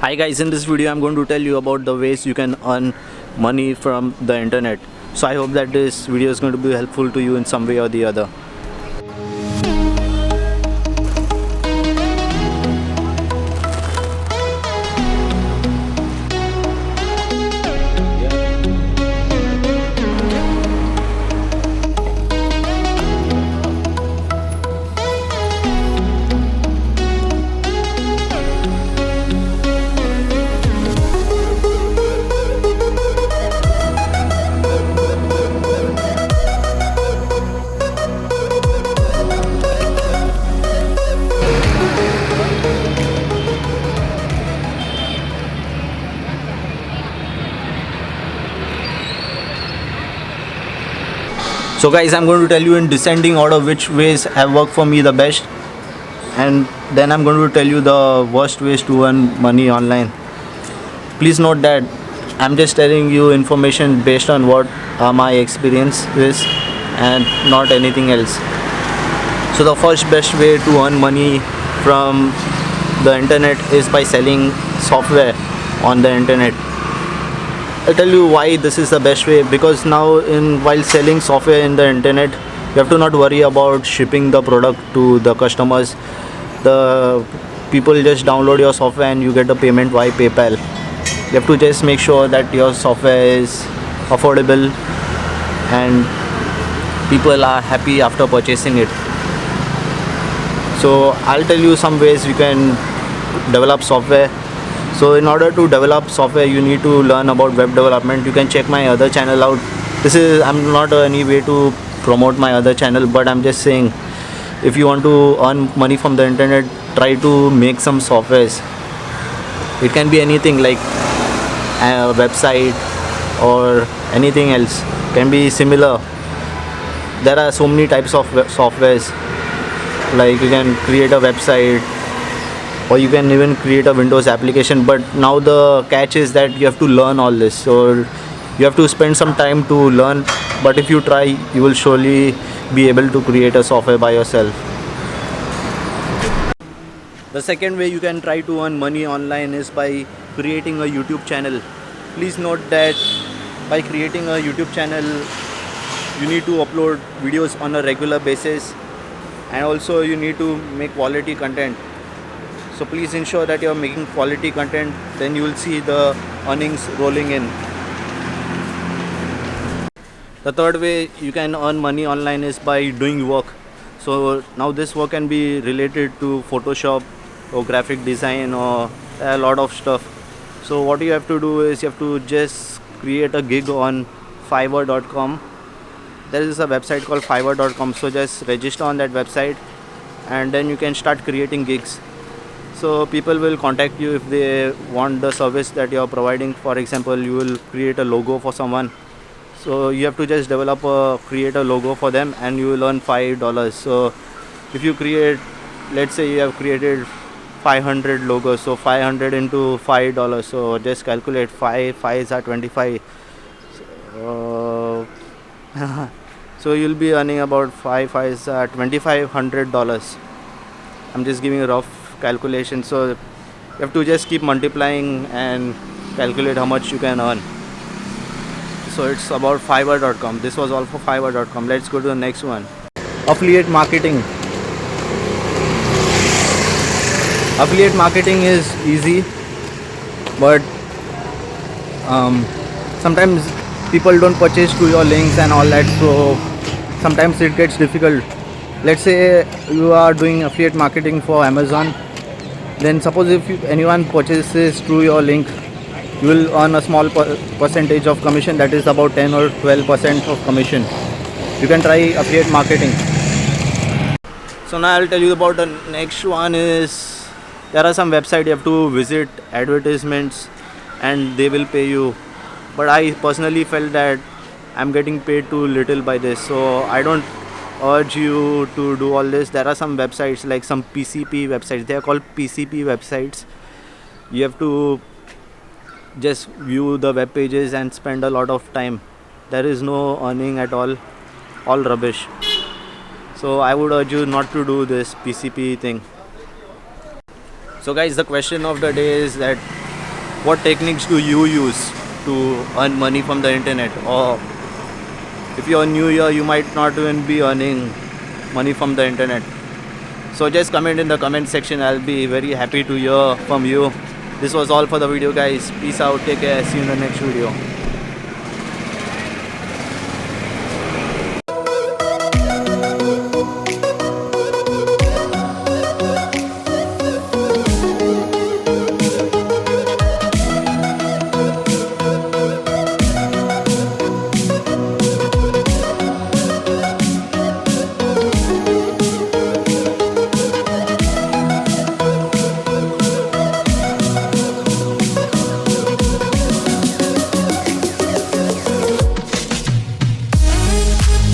Hi guys, in this video I'm going to tell you about the ways you can earn money from the internet. So I hope that this video is going to be helpful to you in some way or the other. So guys, I'm going to tell you in descending order which ways have worked for me the best, and then I'm going to tell you the worst ways to earn money online. Please note that I'm just telling you information based on what my experience is and not anything else. So the first best way to earn money from the internet is by selling software on the internet. I'll tell you why this is the best way, because now while selling software in the internet, you have to not worry about shipping the product to the customers. The people just download your software and you get the payment via PayPal. You have to just make sure that your software is affordable and people are happy after purchasing it. So I'll tell you some ways you can develop software. So in order to develop software, you need to learn about web development. You can check my other channel out. I'm not any way to promote my other channel, but I'm just saying, if you want to earn money from the internet, try to make some softwares. It can be anything like a website or anything else. Can be similar. There are so many types of softwares. Like you can create a website, or you can even create a Windows application. But now the catch is that you have to learn all this, so you have to spend some time to learn. But if you try, you will surely be able to create a software by yourself. The second way you can try to earn money online is by creating a YouTube channel. Please note that by creating a YouTube channel, you need to upload videos on a regular basis, and also you need to make quality content. So please ensure that you're making quality content, then you will see the earnings rolling in. The third way you can earn money online is by doing work. So now this work can be related to Photoshop or graphic design or a lot of stuff. So what you have to do is you have to just create a gig on Fiverr.com. There is a website called Fiverr.com. So just register on that website and then you can start creating gigs. So people will contact you if they want the service that you are providing. For example, you will create a logo for someone. So you have to just create a logo for them and you will earn $5. So if you create, let's say you have created 500 logos, so 500 into $5. So just calculate 5s are 25. So you'll be earning about 5s are $2,500. I'm just giving a rough calculation. So you have to just keep multiplying and calculate how much you can earn. So it's about Fiverr.com. This was all for Fiverr.com. Let's go to the next one. Affiliate marketing. Affiliate marketing is easy, but sometimes people don't purchase through your links and all that, so sometimes it gets difficult. Let's say you are doing affiliate marketing for Amazon. Then suppose if anyone purchases through your link, you will earn a small percentage of commission, that is about 10 or 12% of commission. You can try affiliate marketing. So now I'll tell you about the next one. Is there are some websites you have to visit advertisements and they will pay you. But I personally felt that I'm getting paid too little by this, so I don't urge you to do all this. There are some websites like some PCP websites. They are called PCP websites. You have to just view the web pages and spend a lot of time. There is no earning at all rubbish. So I would urge you not to do this PCP thing. So guys, the question of the day is that what techniques do you use to earn money from the internet? Or if you're new here, you might not even be earning money from the internet. So just comment in the comment section. I'll be very happy to hear from you. This was all for the video, guys. Peace out. Take care. See you in the next video.